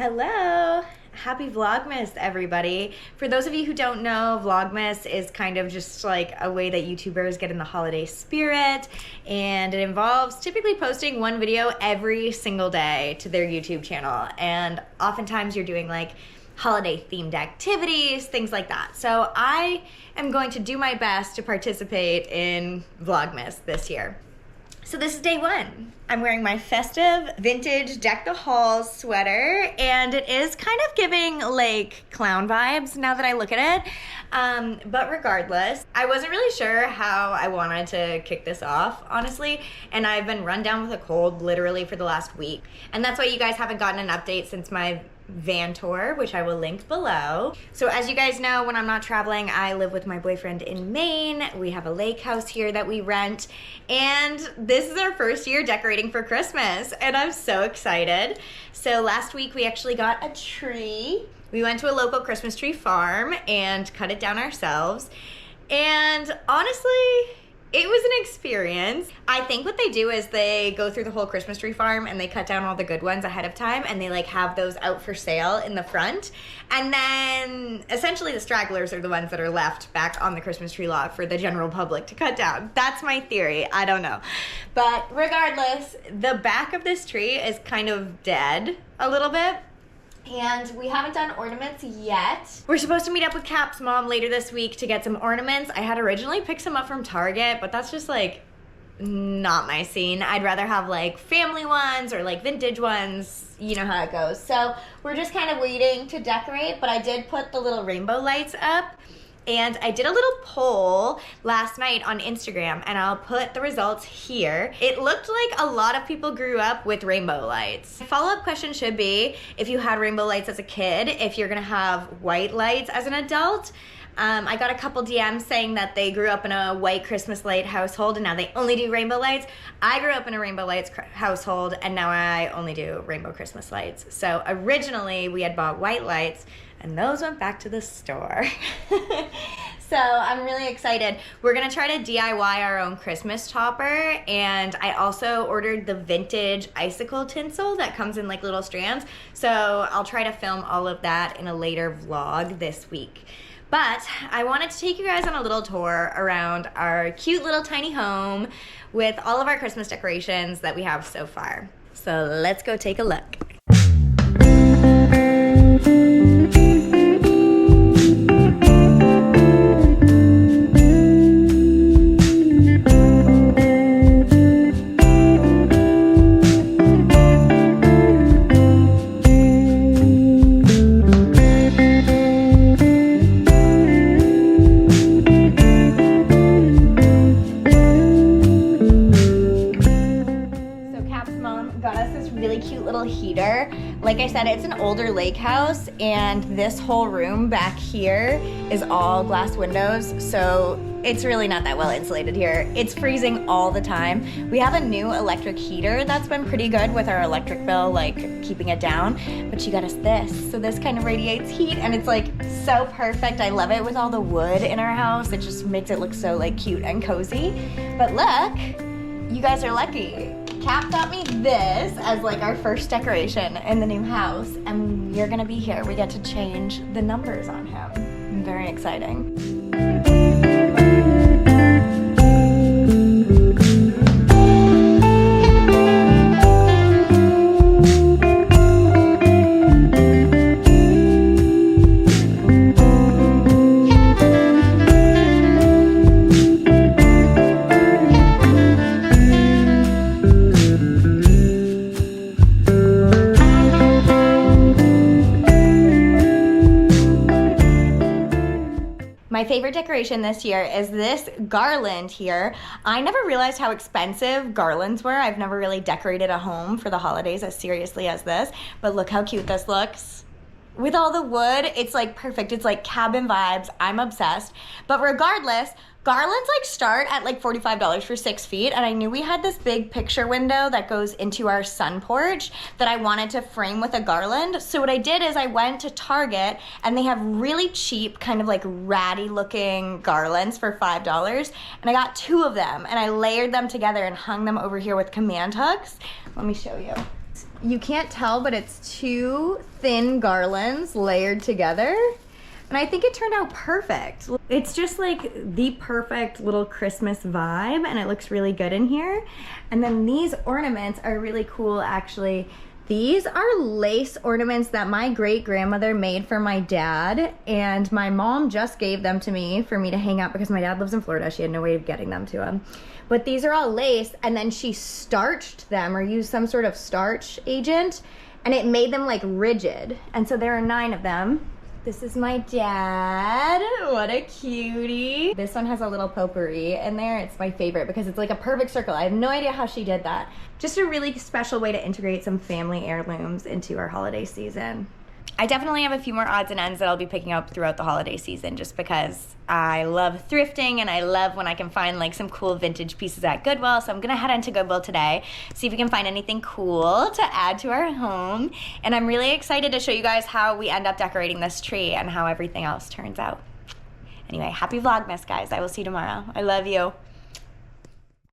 Hello! Happy Vlogmas, everybody. For those of you who don't know, Vlogmas is kind of just like a way that YouTubers get in the holiday spirit, and it involves typically posting one video every single day to their YouTube channel. And oftentimes you're doing like holiday themed activities, things like that. So I am going to do my best to participate in Vlogmas this year. So this is day one. I'm wearing my festive vintage Deck the Halls sweater, and it is kind of giving like clown vibes now that I look at it. But regardless, I wasn't really sure how I wanted to kick this off, honestly, and I've been run down with a cold literally for the last week. And that's why you guys haven't gotten an update since my van tour, which I will link below. So as you guys know, when I'm not traveling, I live with my boyfriend in Maine. We have a lake house here that we rent, and this is our first year decorating for Christmas, and I'm so excited. So last week we actually got a tree. We went to a local Christmas tree farm and cut it down ourselves, and honestly, it was an experience. I think what they do is they go through the whole Christmas tree farm and they cut down all the good ones ahead of time, and they like have those out for sale in the front. And then essentially the stragglers are the ones that are left back on the Christmas tree lot for the general public to cut down. That's my theory, I don't know. But regardless, the back of this tree is kind of dead a little bit. And we haven't done ornaments yet. We're supposed to meet up with Cap's mom later this week to get some ornaments. I had originally picked some up from Target, but that's just like not my scene. I'd rather have like family ones or like vintage ones. You know how it goes. So we're just kind of waiting to decorate, but I did put the little rainbow lights up. And I did a little poll last night on Instagram, and I'll put the results here. It looked like a lot of people grew up with rainbow lights. Follow-up question should be, if you had rainbow lights as a kid, if you're gonna have white lights as an adult. I got a couple DMs saying that they grew up in a white Christmas light household and now they only do rainbow lights. I grew up in a rainbow lights household and now I only do rainbow Christmas lights. So originally we had bought white lights and those went back to the store. So I'm really excited. We're gonna try to DIY our own Christmas topper, and I also ordered the vintage icicle tinsel that comes in like little strands. So I'll try to film all of that in a later vlog this week. But I wanted to take you guys on a little tour around our cute little tiny home with all of our Christmas decorations that we have so far. So let's go take a look. Heater. Like I said, it's an older lake house, and this whole room back here is all glass windows, so it's really not that well insulated here. It's freezing all the time. We have a new electric heater that's been pretty good with our electric bill, like keeping it down, but she got us this. So this kind of radiates heat, and it's like so perfect. I love it with all the wood in our house. It just makes it look so like cute and cozy. But look, you guys are lucky. Cap got me this as like our first decoration in the new house, and you're gonna be here. We get to change the numbers on him. Very exciting. My favorite decoration this year is this garland here. I never realized how expensive garlands were. I've never really decorated a home for the holidays as seriously as this, but look how cute this looks. With all the wood, it's like perfect. It's like cabin vibes. I'm obsessed. But regardless, garlands like start at like $45 for 6 feet, and I knew we had this big picture window that goes into our sun porch that I wanted to frame with a garland. So what I did is I went to Target, and they have really cheap kind of like ratty looking garlands for $5, and I got 2 of them, and I layered them together and hung them over here with command hooks. Let me show you. you can't tell, but it's 2 thin garlands layered together. And I think it turned out perfect. It's just like the perfect little Christmas vibe, and it looks really good in here. And then these ornaments are really cool, actually. These are lace ornaments that my great-grandmother made for my dad, and my mom just gave them to me for me to hang out because my dad lives in Florida. She had no way of getting them to him. But these are all lace, and then she starched them or used some sort of starch agent, and it made them like rigid. And so there are 9 of them. This is my dad. What a cutie. This one has a little potpourri in there. It's my favorite because it's like a perfect circle. I have no idea how she did that. Just a really special way to integrate some family heirlooms into our holiday season. I definitely have a few more odds and ends that I'll be picking up throughout the holiday season just because I love thrifting and I love when I can find like some cool vintage pieces at Goodwill. So I'm gonna head into Goodwill today, see if we can find anything cool to add to our home. And I'm really excited to show you guys how we end up decorating this tree and how everything else turns out. Anyway, happy Vlogmas, guys. I will see you tomorrow. I love you.